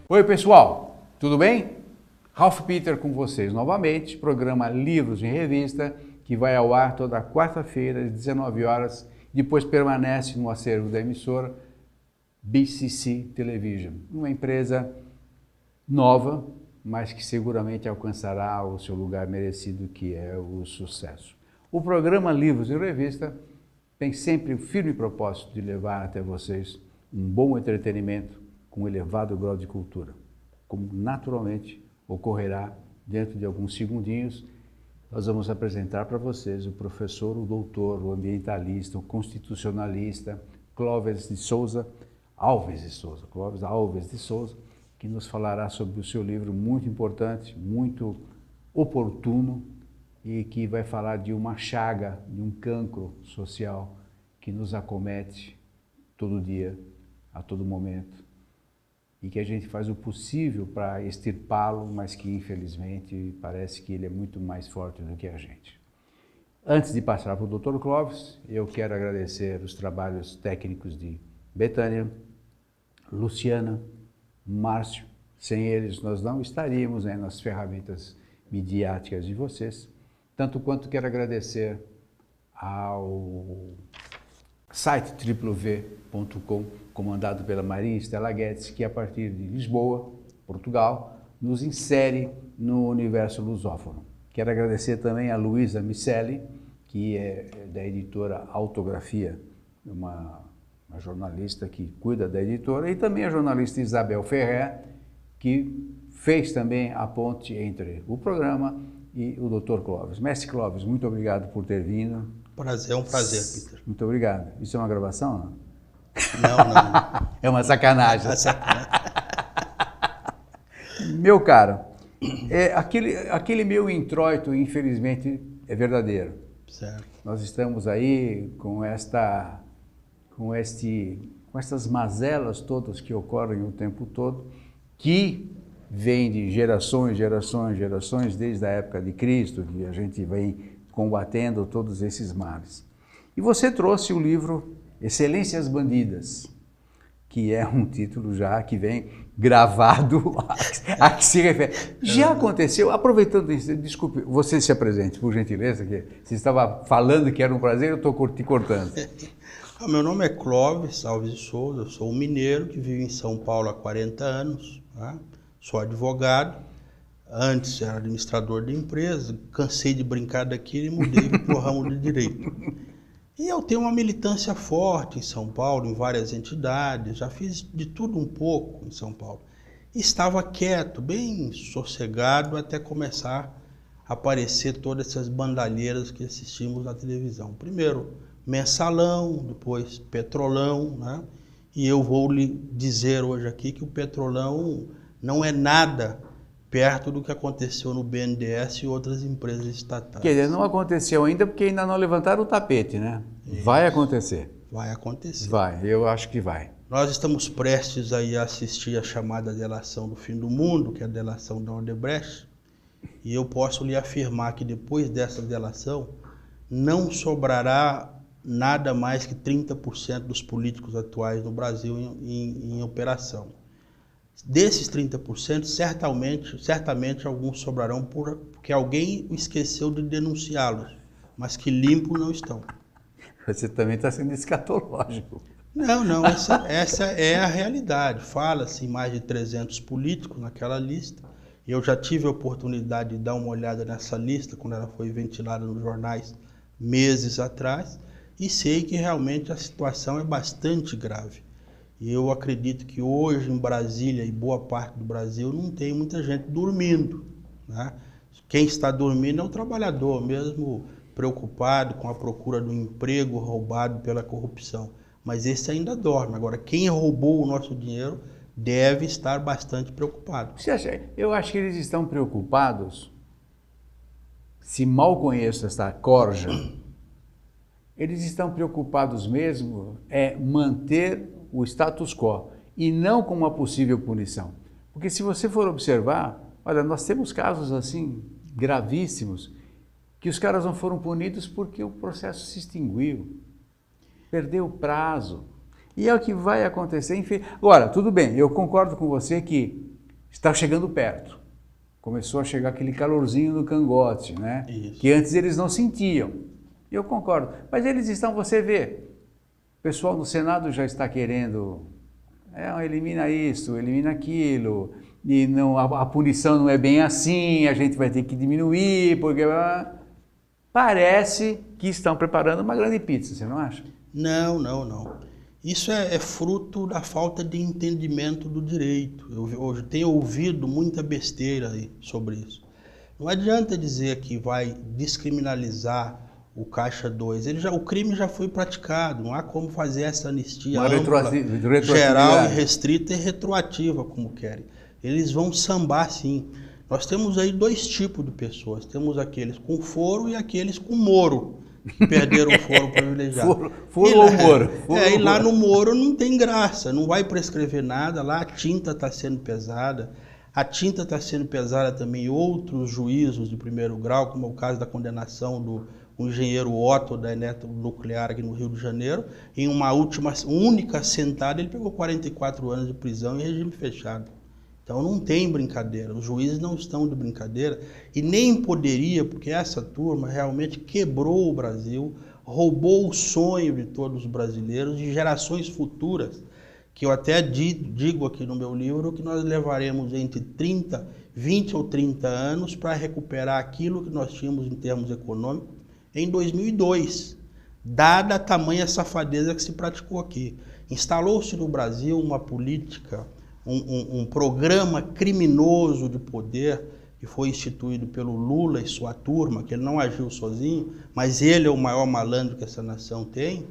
Oi pessoal, tudo bem? Ralph Peter com vocês novamente, programa Livros em Revista, que vai ao ar toda quarta-feira às 19 horas, depois permanece no acervo da emissora BCC Television, uma empresa nova, mas que seguramente alcançará o seu lugar merecido, que é o sucesso. O programa Livros em Revista tem sempre o firme propósito de levar até vocês um bom entretenimento com elevado grau de cultura, como naturalmente ocorrerá dentro de alguns segundinhos. Nós vamos apresentar para vocês o professor, o doutor, o ambientalista, o constitucionalista Clóvis Alves de Souza, que nos falará sobre o seu livro muito importante, muito oportuno e que vai falar de uma chaga, de um cancro social que nos acomete todo dia, a todo momento, e que a gente faz o possível para extirpá-lo, mas que infelizmente parece que ele é muito mais forte do que a gente. Antes de passar para o Dr. Clóvis, eu quero agradecer os trabalhos técnicos de Betânia, Luciana, Márcio. Sem eles nós não estaríamos nas ferramentas midiáticas de vocês. Tanto quanto quero agradecer ao site www.com, comandado pela Maria Estela Guedes, que a partir de Lisboa, Portugal, nos insere no universo lusófono. Quero agradecer também a Luísa Micelli, que é da editora Autografia, uma jornalista que cuida da editora, e também a jornalista Isabel Ferrer, que fez também a ponte entre o programa e o Dr. Clóvis. Mestre Clóvis, muito obrigado por ter vindo. É um prazer, Peter. Muito obrigado. Isso é uma gravação? Não. É uma sacanagem. Meu caro, aquele meu introito, infelizmente, é verdadeiro. Certo. Nós estamos aí com essas mazelas todas que ocorrem o tempo todo, que vêm de gerações, desde a época de Cristo, que a gente vem combatendo todos esses males. E você trouxe o livro Excelências Bandidas, que é um título já que vem gravado a que se refere. Já aconteceu, aproveitando isso, desculpe, você se apresente, por gentileza, que você estava falando que era um prazer, eu estou te cortando. Meu nome é Clóvis Alves de Souza, eu sou um mineiro que vive em São Paulo há 40 anos, tá? Sou advogado, antes era administrador de empresa, cansei de brincar daquilo e mudei para o ramo de direito. E eu tenho uma militância forte em São Paulo, em várias entidades, já fiz de tudo um pouco em São Paulo. E estava quieto, bem sossegado, até começar a aparecer todas essas bandalheiras que assistimos na televisão. Primeiro Mensalão, depois Petrolão, né? E eu vou lhe dizer hoje aqui que o Petrolão não é nada perto do que aconteceu no BNDES e outras empresas estatais. Quer dizer, não aconteceu ainda porque ainda não levantaram o tapete, né? Isso. Vai acontecer. Vai acontecer. Vai, eu acho que vai. Nós estamos prestes aí a assistir a chamada delação do fim do mundo, que é a delação da Odebrecht, e eu posso lhe afirmar que depois dessa delação não sobrará nada mais que 30% dos políticos atuais no Brasil em operação. Desses 30%, certamente alguns sobrarão porque alguém esqueceu de denunciá-los, mas que limpos não estão. Você também está sendo escatológico. Não, essa é a realidade. Fala-se em mais de 300 políticos naquela lista. Eu já tive a oportunidade de dar uma olhada nessa lista quando ela foi ventilada nos jornais meses atrás e sei que realmente a situação é bastante grave. E eu acredito que hoje em Brasília e boa parte do Brasil não tem muita gente dormindo, né? Quem está dormindo é o trabalhador, mesmo preocupado com a procura do emprego roubado pela corrupção. Mas esse ainda dorme. Agora, quem roubou o nosso dinheiro deve estar bastante preocupado. Eu acho que eles estão preocupados, se mal conheço essa corja, eles estão preocupados mesmo manter o status quo e não com uma possível punição. Porque se você for observar, olha, nós temos casos assim gravíssimos que os caras não foram punidos porque o processo se extinguiu, perdeu o prazo. E é o que vai acontecer. Agora, tudo bem, eu concordo com você que está chegando perto. Começou a chegar aquele calorzinho no cangote, né? Isso. Que antes eles não sentiam. E eu concordo. Mas eles estão, você vê, o pessoal no Senado já está querendo, elimina isso, elimina aquilo, e não, a punição não é bem assim, a gente vai ter que diminuir, porque parece que estão preparando uma grande pizza, você não acha? Não, não, não. Isso é fruto da falta de entendimento do direito. Eu tenho ouvido muita besteira aí sobre isso. Não adianta dizer que vai descriminalizar o Caixa 2. O crime já foi praticado, não há como fazer essa anistia ampla, geral e restrita e retroativa, como querem. Eles vão sambar sim. Nós temos aí dois tipos de pessoas. Temos aqueles com foro e aqueles com moro. Perderam o foro privilegiado. Foro ou moro? E lá no moro não tem graça, não vai prescrever nada, lá a tinta está sendo pesada. A tinta está sendo pesada também em outros juízos de primeiro grau, como é o caso da condenação do engenheiro Otto da Eletronuclear aqui no Rio de Janeiro. Em uma única sentada, ele pegou 44 anos de prisão em regime fechado. Então não tem brincadeira, os juízes não estão de brincadeira e nem poderia, porque essa turma realmente quebrou o Brasil, roubou o sonho de todos os brasileiros, de gerações futuras, que eu até digo aqui no meu livro que nós levaremos entre 20 ou 30 anos para recuperar aquilo que nós tínhamos em termos econômicos em 2002, dada a tamanha safadeza que se praticou aqui. Instalou-se no Brasil uma política, um programa criminoso de poder que foi instituído pelo Lula e sua turma, que ele não agiu sozinho, mas ele é o maior malandro que essa nação tem,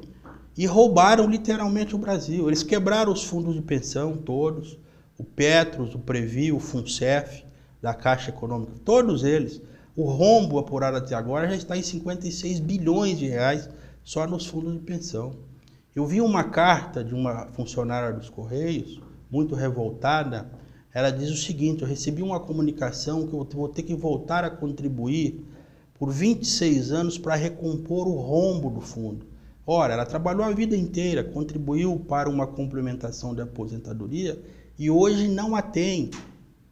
e roubaram literalmente o Brasil. Eles quebraram os fundos de pensão todos, o Petros, o Previ, o Funcef, da Caixa Econômica, todos eles. O rombo apurado até agora já está em 56 bilhões de reais só nos fundos de pensão. Eu vi uma carta de uma funcionária dos Correios, muito revoltada. Ela diz o seguinte: eu recebi uma comunicação que eu vou ter que voltar a contribuir por 26 anos para recompor o rombo do fundo. Ora, ela trabalhou a vida inteira, contribuiu para uma complementação de aposentadoria e hoje não a tem.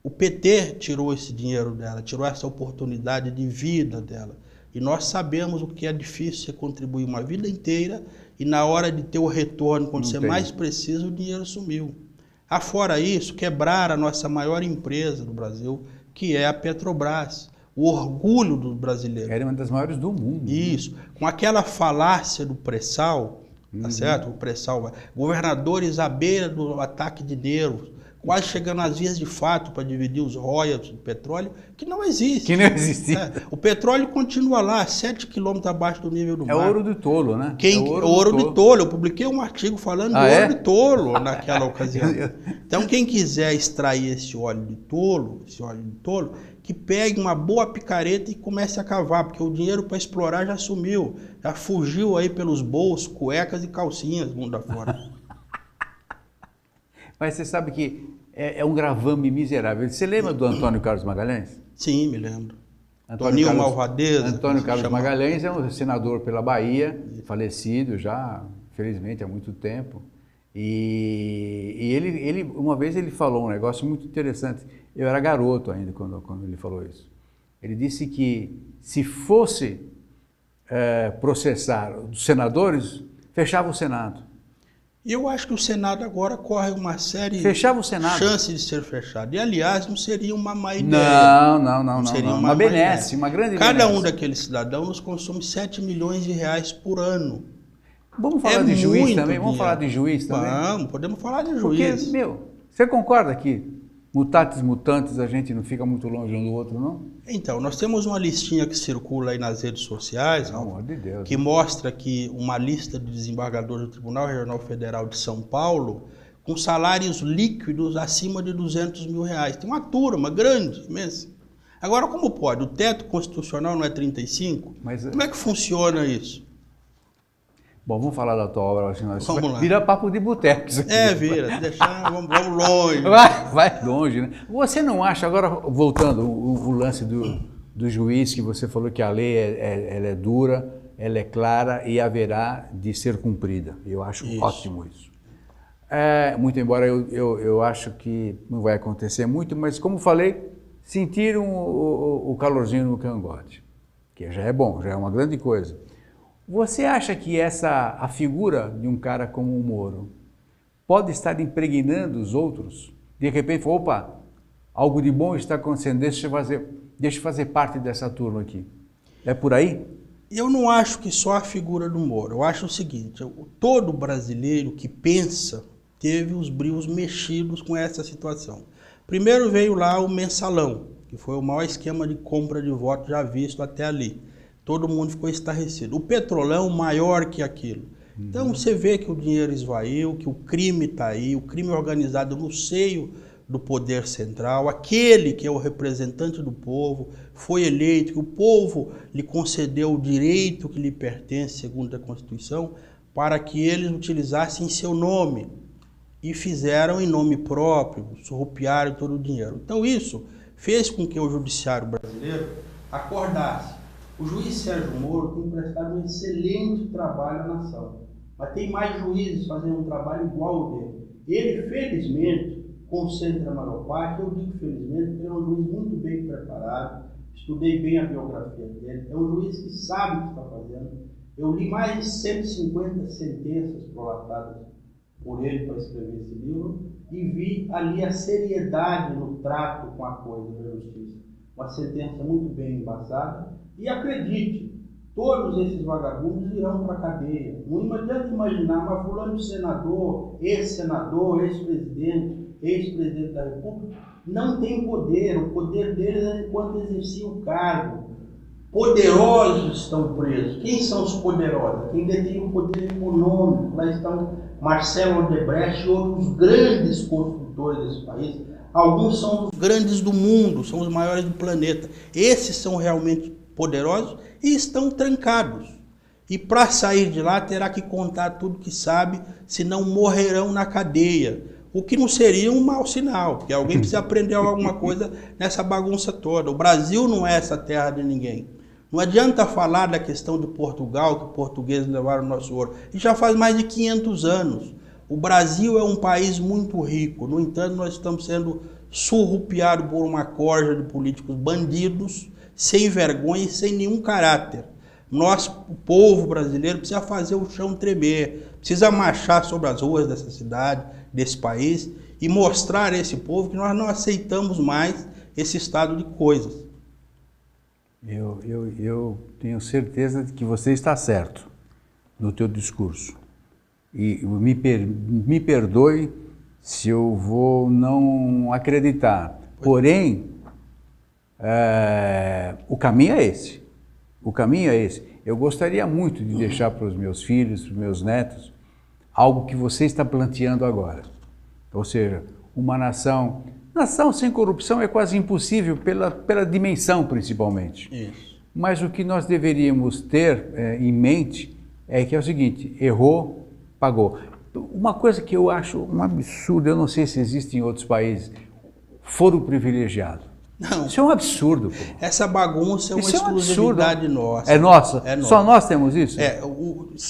O PT tirou esse dinheiro dela, tirou essa oportunidade de vida dela. E nós sabemos o que é difícil você contribuir uma vida inteira e na hora de ter o retorno, quando você mais precisa, o dinheiro sumiu. Afora isso, quebraram a nossa maior empresa do Brasil, que é a Petrobras. O orgulho dos brasileiros. Era uma das maiores do mundo. Isso. Com aquela falácia do pré-sal, tá certo? O pré-sal, governadores à beira do ataque de nervos, quase chegando às vias de fato para dividir os royalties do petróleo, que não existe. Que não existia. O petróleo continua lá, 7 quilômetros abaixo do nível do mar. É ouro de tolo, né? Ouro de tolo. Eu publiquei um artigo falando de ouro de tolo naquela ocasião. Então, quem quiser extrair esse óleo de tolo, que pegue uma boa picareta e comece a cavar, porque o dinheiro para explorar já sumiu, já fugiu aí pelos bolsos, cuecas e calcinhas, mundo afora. Mas você sabe que é um gravame miserável. Você lembra do Antônio Carlos Magalhães? Sim, me lembro. Antônio Malvadeza. Antônio Carlos Magalhães é um senador pela Bahia, falecido já, felizmente, há muito tempo. E ele uma vez ele falou um negócio muito interessante. Eu era garoto ainda quando ele falou isso. Ele disse que se fosse processar os senadores, fechava o Senado. E eu acho que o Senado agora corre uma série de chances de ser fechado. E, aliás, não seria uma má ideia. Não. Seria uma benesse, uma grande benesse. Cada um daqueles cidadãos nos consome 7 milhões de reais por ano. Vamos falar de juiz também? Vamos falar de juiz também? Vamos, podemos falar de juiz. Porque, você concorda que mutatis mutandis a gente não fica muito longe um do outro, não? Então, nós temos uma listinha que circula aí nas redes sociais, pelo amor de Deus, que mostra que uma lista de desembargadores do Tribunal Regional Federal de São Paulo com salários líquidos acima de 200 mil reais. Tem uma turma grande, imensa. Agora, como pode? O teto constitucional não é 35? Como é que funciona isso? Bom, vamos falar da tua obra, senão vamos lá. Vira papo de boteco. Vira, deixar, vamos longe. Vai longe, né? Você não acha, agora voltando, o lance do juiz, que você falou que a lei ela é dura, ela é clara e haverá de ser cumprida. Eu acho ótimo isso. Muito embora eu acho que não vai acontecer muito, mas como falei, sentiram o calorzinho no cangote, que já é bom, já é uma grande coisa. Você acha que a figura de um cara como o Moro pode estar impregnando os outros? De repente, opa, algo de bom está acontecendo, deixa eu fazer parte dessa turma aqui. É por aí? Eu não acho que só a figura do Moro. Eu acho o seguinte, todo brasileiro que pensa teve os brios mexidos com essa situação. Primeiro veio lá o mensalão, que foi o maior esquema de compra de votos já visto até ali. Todo mundo ficou estarrecido. O petrolão maior que aquilo. Então você vê que o dinheiro esvaiu, que o crime está aí, o crime organizado no seio do poder central, aquele que é o representante do povo, foi eleito, que o povo lhe concedeu o direito que lhe pertence, segundo a Constituição, para que eles utilizassem seu nome. E fizeram em nome próprio, surrupiaram todo o dinheiro. Então isso fez com que o judiciário brasileiro acordasse. O juiz Sérgio Moro tem prestado um excelente trabalho à nação, mas tem mais juízes fazendo um trabalho igual ao dele. Ele, felizmente, concentra a maior parte. Eu digo felizmente porque ele é um juiz muito bem preparado, estudei bem a biografia dele, é um juiz que sabe o que está fazendo. Eu li mais de 150 sentenças prolatadas por ele para escrever esse livro e vi ali a seriedade no trato com a coisa da justiça. Uma sentença muito bem embasada. E acredite, todos esses vagabundos irão para a cadeia. Não adianta imaginar, mas fulano senador, ex-senador, ex-presidente da República, não tem poder. O poder deles é enquanto exercia o cargo. Poderosos estão presos. Quem são os poderosos? Quem detém o poder econômico. Lá estão Marcelo Odebrecht e outros grandes construtores desse país. Alguns são os grandes do mundo, são os maiores do planeta. Esses são realmente poderosos e estão trancados. E para sair de lá terá que contar tudo que sabe, senão morrerão na cadeia. O que não seria um mau sinal, porque alguém precisa aprender alguma coisa nessa bagunça toda. O Brasil não é essa terra de ninguém. Não adianta falar da questão de Portugal, que os portugueses levaram o nosso ouro. E já faz mais de 500 anos. O Brasil é um país muito rico. No entanto, nós estamos sendo surrupiados por uma corja de políticos bandidos, sem vergonha e sem nenhum caráter. Nós, o povo brasileiro, precisa fazer o chão tremer, precisa marchar sobre as ruas dessa cidade, desse país, e mostrar a esse povo que nós não aceitamos mais esse estado de coisas. Eu tenho certeza de que você está certo no teu discurso. E me perdoe se eu vou não acreditar. Porém, o caminho é esse. O caminho é esse. Eu gostaria muito de deixar para os meus filhos, para os meus netos, algo que você está planteando agora. Ou seja, uma nação sem corrupção é quase impossível pela dimensão, principalmente. Isso. Mas o que nós deveríamos ter em mente é que é o seguinte: errou, pagou. Uma coisa que eu acho um absurdo, eu não sei se existe em outros países, foro privilegiado. Não. Isso é um absurdo. Pô. Essa bagunça é uma Isso exclusividade nossa. É nossa? É nossa. Só nós temos isso?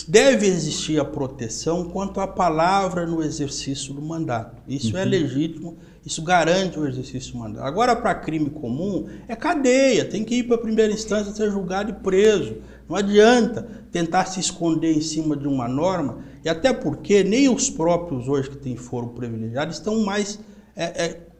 Deve existir a proteção quanto à palavra no exercício do mandato. Isso é legítimo, isso garante o exercício do mandato. Agora, para crime comum, é cadeia, tem que ir para a primeira instância, ser julgado e preso. Não adianta tentar se esconder em cima de uma norma, e até porque nem os próprios hoje que têm foro privilegiado estão mais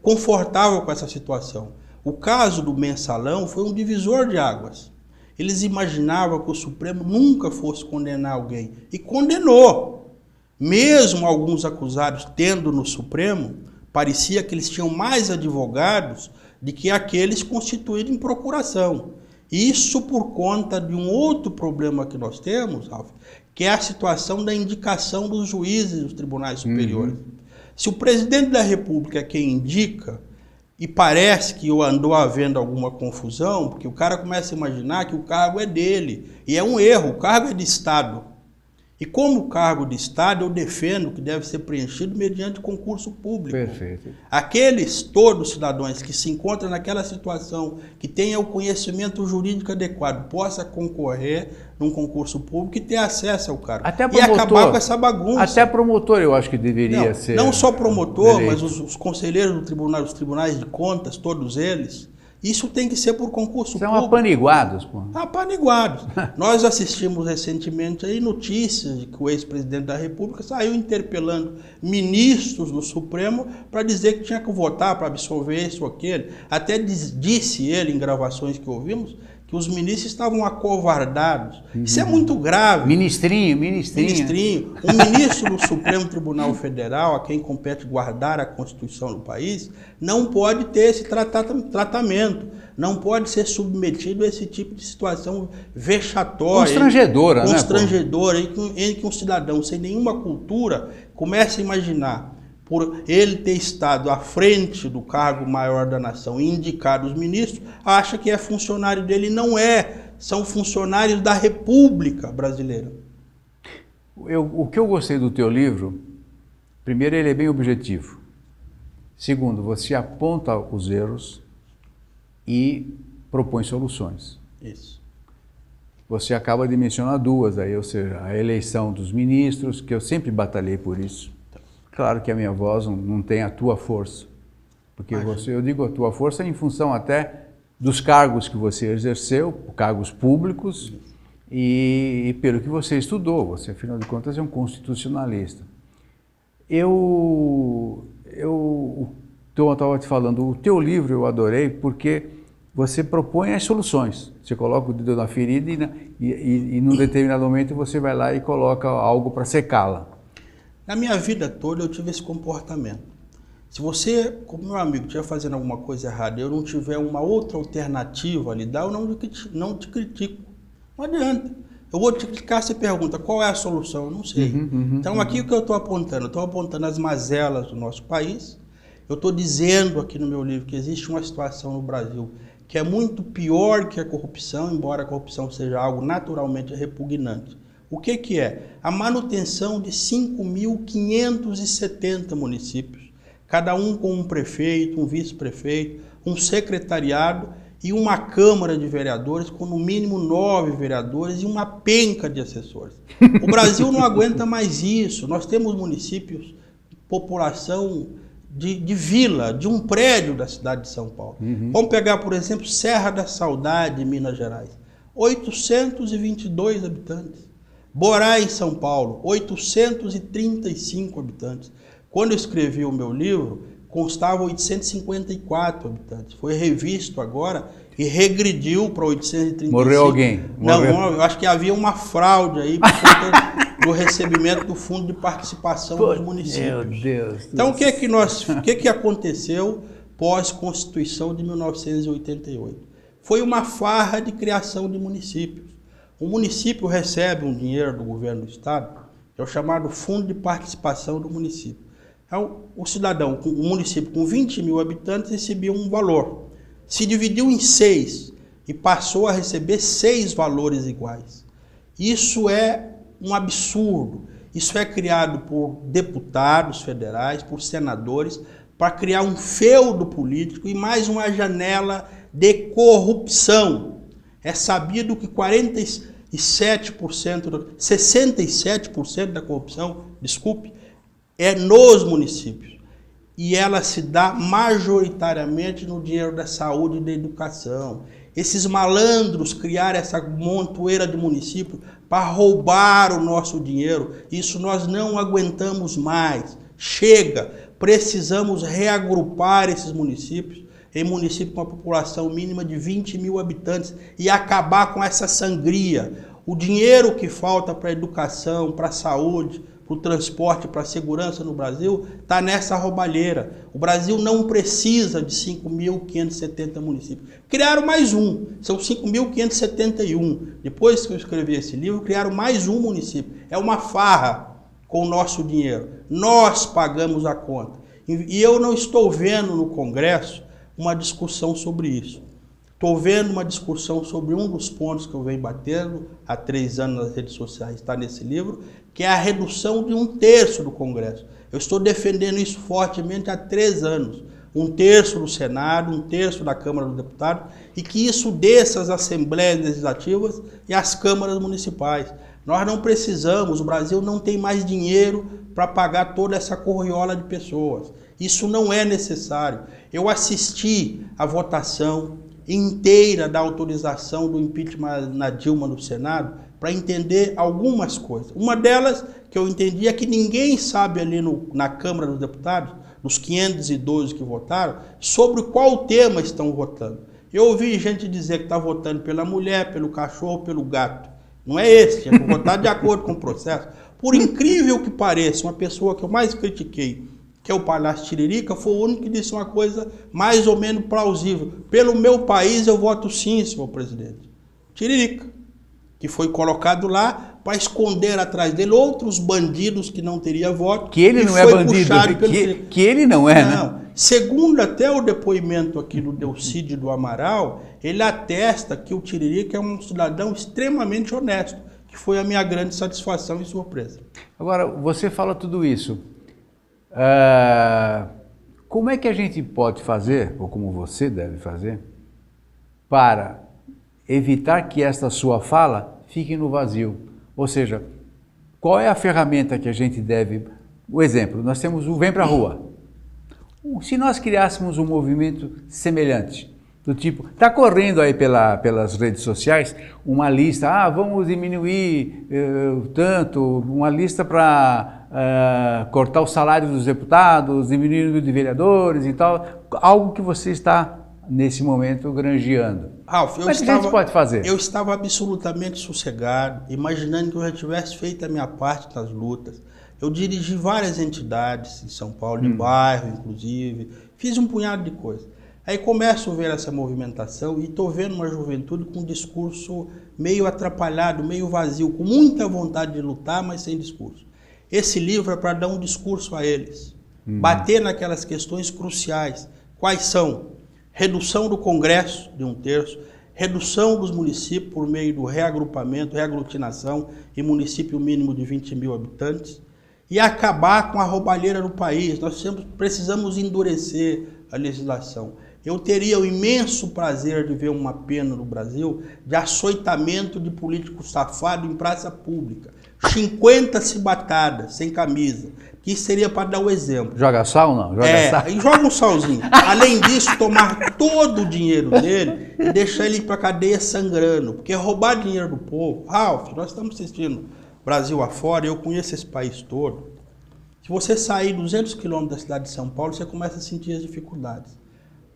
confortáveis com essa situação. O caso do mensalão foi um divisor de águas. Eles imaginavam que o Supremo nunca fosse condenar alguém. E condenou. Mesmo alguns acusados tendo no Supremo, parecia que eles tinham mais advogados do que aqueles constituídos em procuração. Isso por conta de um outro problema que nós temos, Ralf, que é a situação da indicação dos juízes dos tribunais superiores. Se o presidente da República é quem indica, e parece que andou havendo alguma confusão, porque o cara começa a imaginar que o cargo é dele. E é um erro, o cargo é de Estado. E como cargo de Estado, eu defendo que deve ser preenchido mediante concurso público. Perfeito. Aqueles, todos os cidadãos que se encontram naquela situação, que tenham o conhecimento jurídico adequado, possa concorrer num concurso público e ter acesso ao cargo. Até promotor, e acabar com essa bagunça. Até promotor eu acho que deveria ser. Não só promotor, eleito. mas os conselheiros do tribunal, os tribunais de contas, todos eles, isso tem que ser por concurso São público. apaniguados, pô. Apaniguados. Nós assistimos recentemente aí notícias de que o ex-presidente da República saiu interpelando ministros do Supremo para dizer que tinha que votar para absolver esse ou aquele. Até disse ele, em gravações que ouvimos, que os ministros estavam acovardados. Isso é muito grave. Ministrinho. Um ministro do Supremo Tribunal Federal, a quem compete guardar a Constituição do país, não pode ter esse tratamento, não pode ser submetido a esse tipo de situação vexatória. Constrangedora, né? Constrangedora, em que um cidadão sem nenhuma cultura começa a imaginar, por ele ter estado à frente do cargo maior da nação e indicado os ministros, acha que é funcionário dele. Não é, são funcionários da República Brasileira. O que eu gostei do teu livro, primeiro, ele é bem objetivo. Segundo, você aponta os erros e propõe soluções. Isso. Você acaba de mencionar duas aí, ou seja, a eleição dos ministros, que eu sempre batalhei por isso. Claro que a minha voz não tem a tua força, porque eu digo a tua força em função até dos cargos que você exerceu, cargos públicos, e pelo que você estudou. Você, afinal de contas, é um constitucionalista. Eu estava te falando, o teu livro eu adorei porque você propõe as soluções. Você coloca o dedo na ferida e num determinado momento você vai lá e coloca algo para secá-la. Na minha vida toda eu tive esse comportamento. Se você, como meu amigo, estiver fazendo alguma coisa errada e eu não tiver uma outra alternativa a lhe dar, eu não te critico. Não adianta. Eu vou te criticar, você pergunta qual é a solução, eu não sei. Então aqui o que eu estou apontando? Eu estou apontando as mazelas do nosso país. Eu estou dizendo aqui no meu livro que existe uma situação no Brasil que é muito pior que a corrupção, embora a corrupção seja algo naturalmente repugnante. O que é? A manutenção de 5.570 municípios, cada um com um prefeito, um vice-prefeito, um secretariado e uma Câmara de Vereadores com no mínimo 9 vereadores e uma penca de assessores. O Brasil não aguenta mais isso. Nós temos municípios de população de vila, de um prédio da cidade de São Paulo. Vamos pegar, por exemplo, Serra da Saudade, em Minas Gerais. 822 habitantes. Borá, em São Paulo, 835 habitantes. Quando eu escrevi o meu livro, constava 854 habitantes. Foi revisto agora e regrediu para 835. Morreu alguém? Não, eu acho que havia uma fraude aí por conta do recebimento do Fundo de Participação dos municípios. Meu Deus. Então, o que aconteceu pós-Constituição de 1988? Foi uma farra de criação de municípios. O município recebe um dinheiro do governo do estado, que é o chamado Fundo de Participação do Município. Então, o cidadão, o município com 20 mil habitantes, recebia um valor. Se dividiu em 6 e passou a receber 6 valores iguais. Isso é um absurdo. Isso é criado por deputados federais, por senadores, para criar um feudo político e mais uma janela de corrupção. É sabido que 67% da corrupção, é nos municípios. E ela se dá majoritariamente no dinheiro da saúde e da educação. Esses malandros criaram essa montoeira de municípios para roubar o nosso dinheiro. Isso nós não aguentamos mais. Chega, precisamos reagrupar esses municípios em município com uma população mínima de 20 mil habitantes e acabar com essa sangria. O dinheiro que falta para a educação, para a saúde, para o transporte, para a segurança no Brasil, está nessa roubalheira. O Brasil não precisa de 5.570 municípios. Criaram mais um, são 5.571. Depois que eu escrevi esse livro, criaram mais um município. É uma farra com o nosso dinheiro. Nós pagamos a conta. E eu não estou vendo no Congresso uma discussão sobre isso. Estou vendo uma discussão sobre um dos pontos que eu venho batendo há 3 anos nas redes sociais, está nesse livro, que é a redução de 1/3 do Congresso. Eu estou defendendo isso fortemente há 3 anos. 1/3 do Senado, 1/3 da Câmara dos Deputados, e que isso desça às Assembleias Legislativas e às câmaras municipais. Nós não precisamos, o Brasil não tem mais dinheiro para pagar toda essa corriola de pessoas. Isso não é necessário. Eu assisti à votação inteira da autorização do impeachment na Dilma no Senado para entender algumas coisas. Uma delas que eu entendi é que ninguém sabe ali na Câmara dos Deputados, dos 512 que votaram, sobre qual tema estão votando. Eu ouvi gente dizer que está votando pela mulher, pelo cachorro, pelo gato. Não é esse, tinha que votar de acordo com o processo. Por incrível que pareça, uma pessoa que eu mais critiquei, que é o Palhaço Tiririca, foi o único que disse uma coisa mais ou menos plausível. Pelo meu país eu voto sim, senhor presidente. Tiririca, que foi colocado lá para esconder atrás dele outros bandidos que não teria voto. Que ele não é bandido, que ele não é, não, né? Segundo até o depoimento aqui do Delcídio do Amaral, ele atesta que o Tiririca é um cidadão extremamente honesto, que foi a minha grande satisfação e surpresa. Agora, você fala tudo isso. Como é que a gente pode fazer, ou como você deve fazer, para evitar que esta sua fala fique no vazio? Ou seja, qual é a ferramenta que a gente deve... O exemplo, nós temos o Vem Pra Rua. Se nós criássemos um movimento semelhante, do tipo, está correndo aí pelas redes sociais uma lista, vamos diminuir tanto, uma lista para cortar o salário dos deputados, diminuir o número de vereadores e tal, algo que você está, nesse momento, granjeando. Ralf, Como é que a gente pode fazer? Eu estava absolutamente sossegado, imaginando que eu já tivesse feito a minha parte nas lutas. Eu dirigi várias entidades em São Paulo, de bairro, inclusive, fiz um punhado de coisas. Aí começo a ver essa movimentação e estou vendo uma juventude com um discurso meio atrapalhado, meio vazio, com muita vontade de lutar, mas sem discurso. Esse livro é para dar um discurso a eles, bater naquelas questões cruciais. Quais são? Redução do Congresso de 1/3, redução dos municípios por meio do reagrupamento, reaglutinação em município mínimo de 20 mil habitantes, e acabar com a roubalheira no país. Nós precisamos endurecer a legislação. Eu teria o imenso prazer de ver uma pena no Brasil de açoitamento de político safado em praça pública. 50 cibatadas, sem camisa. Que isso seria para dar o exemplo. Joga sal não? Sal. E joga um salzinho. Além disso, tomar todo o dinheiro dele e deixar ele ir para a cadeia sangrando. Porque roubar dinheiro do povo... Ralf, nós estamos assistindo Brasil afora, eu conheço esse país todo. Se você sair 200 quilômetros da cidade de São Paulo, você começa a sentir as dificuldades.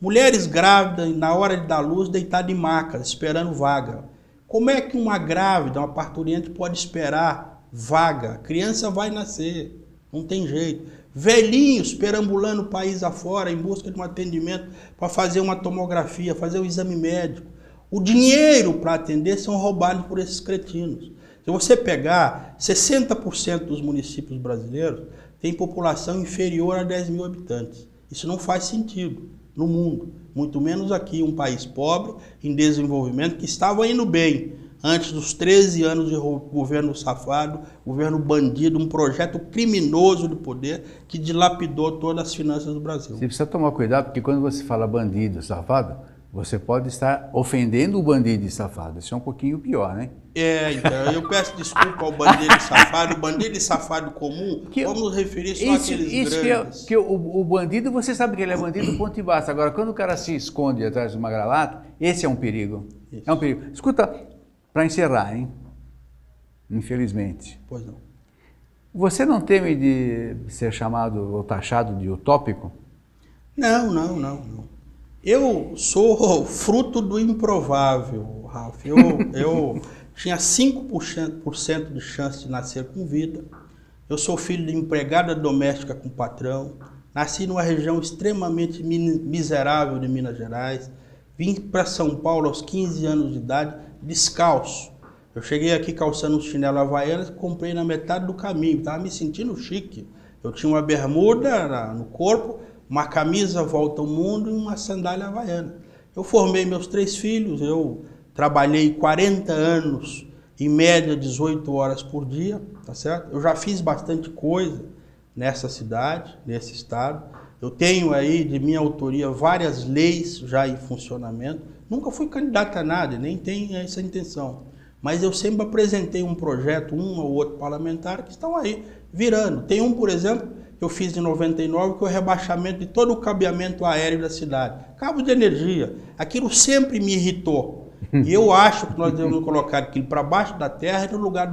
Mulheres grávidas, na hora de dar luz, deitadas em macas, esperando vaga. Como é que uma grávida, uma parturiente, pode esperar vaga? A criança vai nascer, não tem jeito. Velhinhos perambulando o país afora em busca de um atendimento para fazer uma tomografia, fazer um exame médico. O dinheiro para atender são roubados por esses cretinos. Se você pegar 60% dos municípios brasileiros, tem população inferior a 10 mil habitantes. Isso não faz sentido no mundo, muito menos aqui, um país pobre, em desenvolvimento, que estava indo bem antes dos 13 anos de governo safado, governo bandido, um projeto criminoso de poder que dilapidou todas as finanças do Brasil. Você precisa tomar cuidado, porque quando você fala bandido, safado, você pode estar ofendendo o bandido e safado. Isso é um pouquinho pior, né? Então, eu peço desculpa ao bandido e safado. O bandido e safado comum, vamos referir só àqueles grandes. Que o bandido, você sabe que ele é bandido, ponto e basta. Agora, quando o cara se esconde atrás de uma gravata, esse é um perigo. Isso. É um perigo. Escuta, para encerrar, hein? Infelizmente. Pois não. Você não teme de ser chamado ou taxado de utópico? Não. Eu sou fruto do improvável, Ralf. Eu tinha 5% de chance de nascer com vida. Eu sou filho de empregada doméstica com patrão. Nasci numa região extremamente miserável de Minas Gerais. Vim para São Paulo aos 15 anos de idade, descalço. Eu cheguei aqui calçando um chinelo havaianas, comprei na metade do caminho. Estava me sentindo chique. Eu tinha uma bermuda no corpo, uma camisa volta ao mundo e uma sandália havaiana. Eu formei meus 3 filhos, eu trabalhei 40 anos, em média 18 horas por dia, tá certo? Eu já fiz bastante coisa nessa cidade, nesse estado. Eu tenho aí, de minha autoria, várias leis já em funcionamento. Nunca fui candidato a nada, nem tenho essa intenção. Mas eu sempre apresentei um projeto, um ou outro parlamentar, que estão aí virando. Tem um, por exemplo, que eu fiz em 99, que é o rebaixamento de todo o cabeamento aéreo da cidade. Cabo de energia. Aquilo sempre me irritou. E eu acho que nós devemos colocar aquilo para baixo da terra, no lugar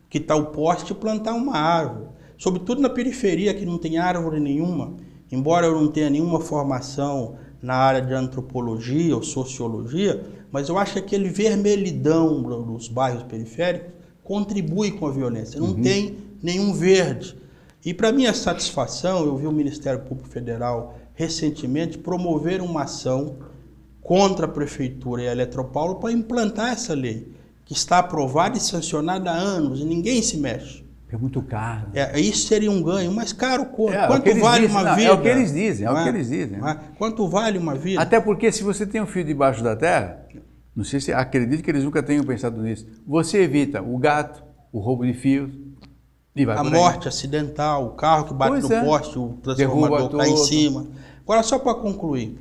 que está o poste, e plantar uma árvore. Sobretudo na periferia, que não tem árvore nenhuma. Embora eu não tenha nenhuma formação na área de antropologia ou sociologia, mas eu acho que aquele vermelhidão dos bairros periféricos contribui com a violência. Não tem nenhum verde. E para minha satisfação, eu vi o Ministério Público Federal recentemente promover uma ação contra a Prefeitura e a Eletropaulo para implantar essa lei, que está aprovada e sancionada há anos e ninguém se mexe. É muito caro. Isso seria um ganho, mas caro quanto vale uma vida? É o que eles dizem, Quanto vale uma vida? Até porque se você tem um fio debaixo da terra, não sei se acredito que eles nunca tenham pensado nisso, você evita o gato, o roubo de fios e vai a morte acidental, o carro que bate no poste, o transformador cai em cima. Agora, só para concluir,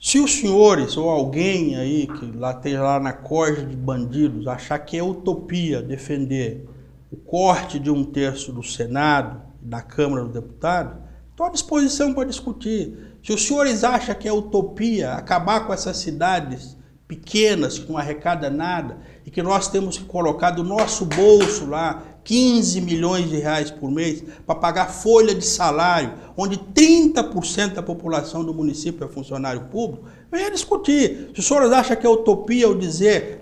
se os senhores ou alguém aí que esteja lá na corja de bandidos achar que é utopia defender o corte de 1/3 do Senado, da Câmara dos Deputados, estou à disposição para discutir. Se os senhores acham que é utopia acabar com essas cidades pequenas, que não arrecada nada, e que nós temos que colocar do nosso bolso lá 15 milhões de reais por mês para pagar folha de salário, onde 30% da população do município é funcionário público, venha discutir. Se os senhores acham que é utopia eu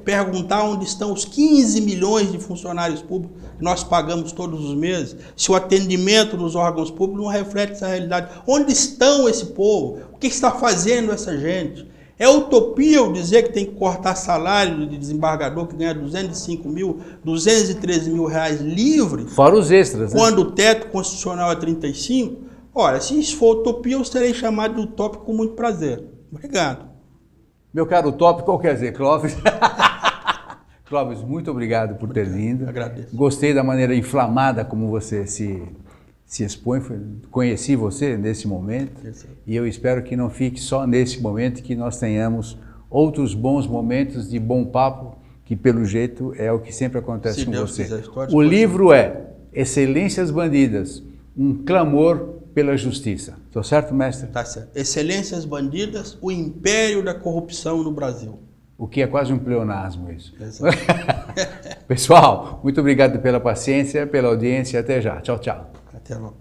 perguntar onde estão os 15 milhões de funcionários públicos que nós pagamos todos os meses, se o atendimento nos órgãos públicos não reflete essa realidade. Onde estão esse povo? O que está fazendo essa gente? É utopia eu dizer que tem que cortar salário de desembargador que ganha 205 mil, 213 mil reais livre? Fora os extras, né? Quando o teto constitucional é 35? Olha, se isso for utopia, eu serei chamado de utópico com muito prazer. Obrigado. Meu caro utópico, qual quer dizer, Clóvis? Clóvis, muito obrigado por ter vindo. Agradeço. Gostei da maneira inflamada como você se expõe, conheci você nesse momento. E eu espero que não fique só nesse momento, que nós tenhamos outros bons momentos de bom papo, que pelo jeito é o que sempre acontece com você. O livro é Excelências Bandidas, um clamor pela justiça. Estou certo, mestre? Tá certo. Excelências Bandidas, o império da corrupção no Brasil. O que é quase um pleonasmo isso. Pessoal, muito obrigado pela paciência, pela audiência. Até já. Tchau, tchau. Até logo.